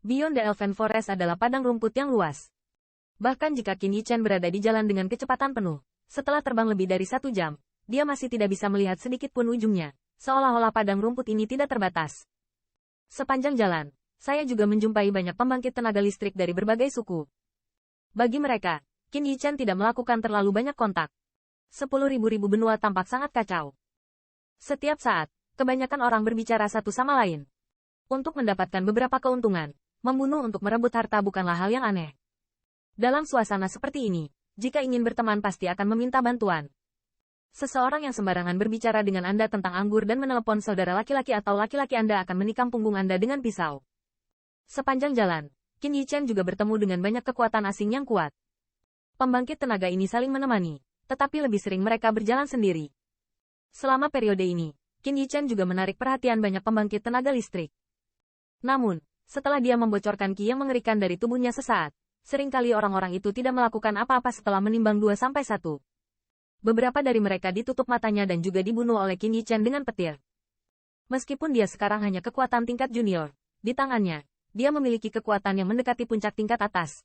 Beyond the Elven Forest adalah padang rumput yang luas. Bahkan jika Qin Yichen berada di jalan dengan kecepatan penuh, setelah terbang lebih dari 1 jam, dia masih tidak bisa melihat sedikit pun ujungnya, seolah-olah padang rumput ini tidak terbatas. Sepanjang jalan, saya juga menjumpai banyak pembangkit tenaga listrik dari berbagai suku. Bagi mereka, Qin Yichen tidak melakukan terlalu banyak kontak. 10.000 benua tampak sangat kacau. Setiap saat, kebanyakan orang berbicara satu sama lain. Untuk mendapatkan beberapa keuntungan, membunuh untuk merebut harta bukanlah hal yang aneh. Dalam suasana seperti ini, jika ingin berteman pasti akan meminta bantuan. Seseorang yang sembarangan berbicara dengan Anda tentang anggur dan menelepon saudara laki-laki atau laki-laki Anda akan menikam punggung Anda dengan pisau. Sepanjang jalan, Qin Yichen juga bertemu dengan banyak kekuatan asing yang kuat. Pembangkit tenaga ini saling menemani, tetapi lebih sering mereka berjalan sendiri. Selama periode ini, Qin Yichen juga menarik perhatian banyak pembangkit tenaga listrik. Namun, setelah dia membocorkan ki yang mengerikan dari tubuhnya sesaat, seringkali orang-orang itu tidak melakukan apa-apa setelah menimbang 2-1. Beberapa dari mereka ditutup matanya dan juga dibunuh oleh Qin Yichen dengan petir. Meskipun dia sekarang hanya kekuatan tingkat junior, di tangannya, dia memiliki kekuatan yang mendekati puncak tingkat atas.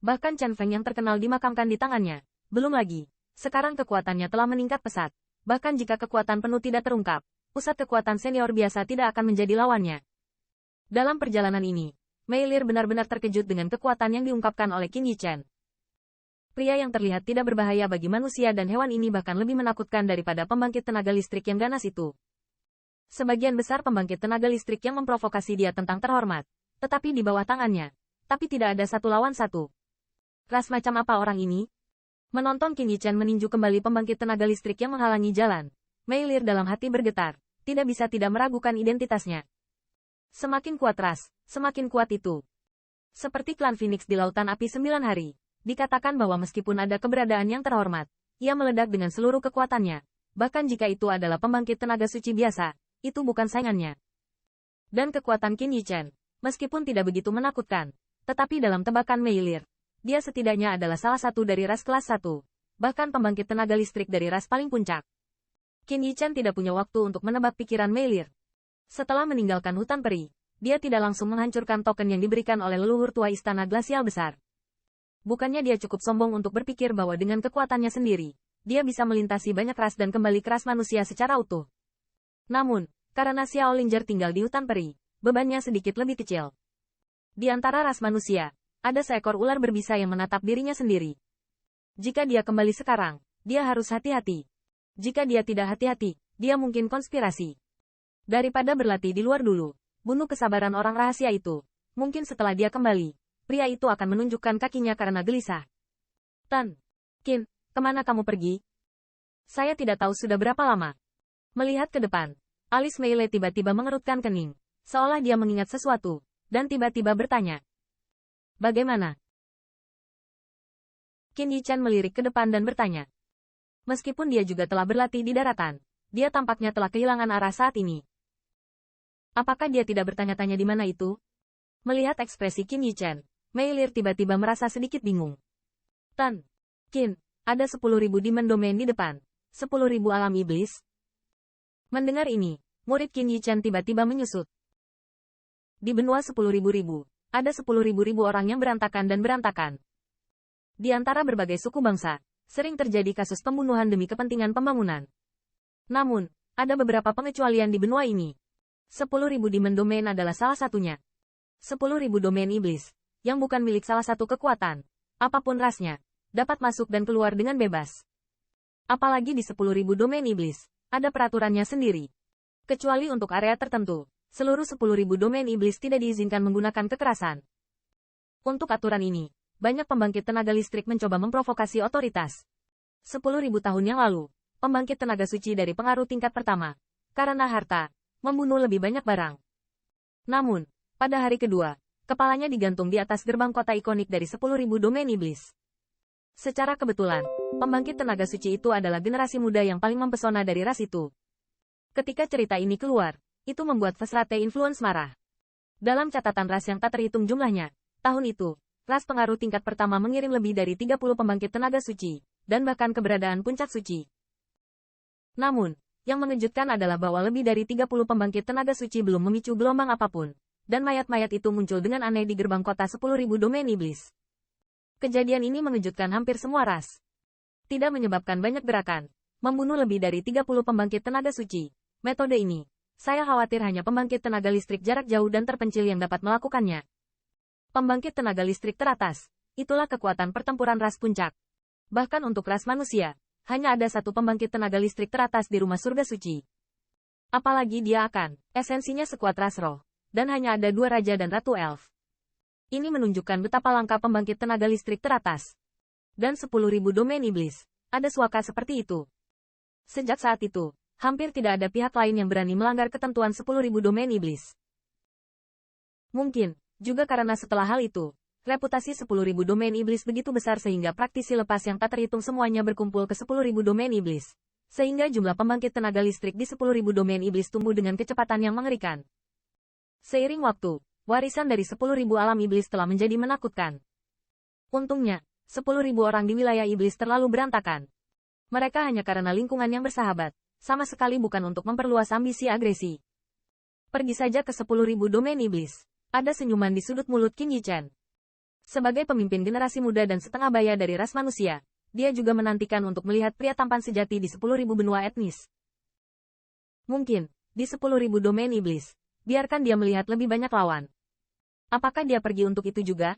Bahkan Chen Feng yang terkenal dimakamkan di tangannya. Belum lagi, sekarang kekuatannya telah meningkat pesat. Bahkan jika kekuatan penuh tidak terungkap, pusat kekuatan senior biasa tidak akan menjadi lawannya. Dalam perjalanan ini, Mei Lir benar-benar terkejut dengan kekuatan yang diungkapkan oleh Qin Yichen. Pria yang terlihat tidak berbahaya bagi manusia dan hewan ini bahkan lebih menakutkan daripada pembangkit tenaga listrik yang ganas itu. Sebagian besar pembangkit tenaga listrik yang memprovokasi dia tentang terhormat, tetapi di bawah tangannya. Tapi tidak ada 1 lawan 1. Ras macam apa orang ini? Menonton Qin Yichen meninju kembali pembangkit tenaga listrik yang menghalangi jalan, Mei Lir dalam hati bergetar, tidak bisa tidak meragukan identitasnya. Semakin kuat ras, semakin kuat itu. Seperti klan Phoenix di Lautan Api 9 hari, dikatakan bahwa meskipun ada keberadaan yang terhormat, ia meledak dengan seluruh kekuatannya. Bahkan jika itu adalah pembangkit tenaga suci biasa, itu bukan saingannya. Dan kekuatan Qin Yichen, meskipun tidak begitu menakutkan, tetapi dalam tebakan Mei Lir, dia setidaknya adalah salah satu dari ras kelas 1, bahkan pembangkit tenaga listrik dari ras paling puncak. Qin Yichen tidak punya waktu untuk menebak pikiran Mei Lir. Setelah meninggalkan hutan peri, dia tidak langsung menghancurkan token yang diberikan oleh leluhur tua istana glasial besar. Bukannya dia cukup sombong untuk berpikir bahwa dengan kekuatannya sendiri, dia bisa melintasi banyak ras dan kembali ke ras manusia secara utuh. Namun, karena Xiao Linger tinggal di hutan peri, bebannya sedikit lebih kecil. Di antara ras manusia, ada seekor ular berbisa yang menatap dirinya sendiri. Jika dia kembali sekarang, dia harus hati-hati. Jika dia tidak hati-hati, dia mungkin konspirasi. Daripada berlatih di luar dulu, bunuh kesabaran orang rahasia itu. Mungkin setelah dia kembali, pria itu akan menunjukkan kakinya karena gelisah. Tan, Qin, kemana kamu pergi? Saya tidak tahu sudah berapa lama. Melihat ke depan, alis Mei Lir tiba-tiba mengerutkan kening, seolah dia mengingat sesuatu, dan tiba-tiba bertanya. Bagaimana? Qin Yichen melirik ke depan dan bertanya. Meskipun dia juga telah berlatih di daratan, dia tampaknya telah kehilangan arah saat ini. Apakah dia tidak bertanya-tanya di mana itu? Melihat ekspresi Qin Yichen, Mei Lir tiba-tiba merasa sedikit bingung. Tan, Qin, ada 10.000 Demon Domain di depan. 10.000 alam iblis. Mendengar ini, murid Qin Yichen tiba-tiba menyusut. Di benua 10.000, ada 10.000 orang yang berantakan dan berantakan. Di antara berbagai suku bangsa, sering terjadi kasus pembunuhan demi kepentingan pembangunan. Namun, ada beberapa pengecualian di benua ini. 10.000 Demon Domain adalah salah satunya. 10.000 domain iblis, yang bukan milik salah satu kekuatan, apapun rasnya, dapat masuk dan keluar dengan bebas. Apalagi di 10.000 domain iblis, ada peraturannya sendiri. Kecuali untuk area tertentu, seluruh 10.000 domain iblis tidak diizinkan menggunakan kekerasan. Untuk aturan ini, banyak pembangkit tenaga listrik mencoba memprovokasi otoritas. 10.000 tahun yang lalu, pembangkit tenaga suci dari pengaruh tingkat pertama, karena harta, membunuh lebih banyak barang. Namun, pada hari kedua, kepalanya digantung di atas gerbang kota ikonik dari 10.000 domain iblis. Secara kebetulan, pembangkit tenaga suci itu adalah generasi muda yang paling mempesona dari ras itu. Ketika cerita ini keluar, itu membuat Vesrate Influence marah. Dalam catatan ras yang tak terhitung jumlahnya, tahun itu, ras pengaruh tingkat pertama mengirim lebih dari 30 pembangkit tenaga suci, dan bahkan keberadaan puncak suci. Namun, yang mengejutkan adalah bahwa lebih dari 30 pembangkit tenaga suci belum memicu gelombang apapun, dan mayat-mayat itu muncul dengan aneh di gerbang kota 10.000 domain iblis. Kejadian ini mengejutkan hampir semua ras. Tidak menyebabkan banyak gerakan, membunuh lebih dari 30 pembangkit tenaga suci. Metode ini, saya khawatir hanya pembangkit tenaga listrik jarak jauh dan terpencil yang dapat melakukannya. Pembangkit tenaga listrik teratas, itulah kekuatan pertempuran ras puncak. Bahkan untuk ras manusia, hanya ada satu pembangkit tenaga listrik teratas di rumah surga suci. Apalagi dia akan, esensinya sekuat ras roh, dan hanya ada 2 raja dan ratu elf. Ini menunjukkan betapa langka pembangkit tenaga listrik teratas. Dan 10.000 domain iblis, ada suaka seperti itu. Sejak saat itu, hampir tidak ada pihak lain yang berani melanggar ketentuan 10.000 domain iblis. Mungkin, juga karena setelah hal itu, reputasi 10.000 domain iblis begitu besar sehingga praktisi lepas yang tak terhitung semuanya berkumpul ke 10.000 domain iblis. Sehingga jumlah pembangkit tenaga listrik di 10.000 domain iblis tumbuh dengan kecepatan yang mengerikan. Seiring waktu, warisan dari 10.000 alam iblis telah menjadi menakutkan. Untungnya, 10.000 orang di wilayah iblis terlalu berantakan. Mereka hanya karena lingkungan yang bersahabat, sama sekali bukan untuk memperluas ambisi agresi. Pergi saja ke 10.000 domain iblis. Ada senyuman di sudut mulut Qin Yichen. Sebagai pemimpin generasi muda dan setengah baya dari ras manusia, dia juga menantikan untuk melihat pria tampan sejati di 10.000 benua etnis. Mungkin, di 10.000 domain iblis, biarkan dia melihat lebih banyak lawan. Apakah dia pergi untuk itu juga?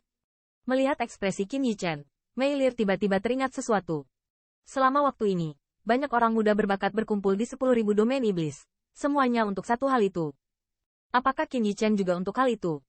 Melihat ekspresi Qin Yichen, Mei Lir tiba-tiba teringat sesuatu. Selama waktu ini, banyak orang muda berbakat berkumpul di 10.000 domain iblis. Semuanya untuk satu hal itu. Apakah Qin Yichen juga untuk hal itu?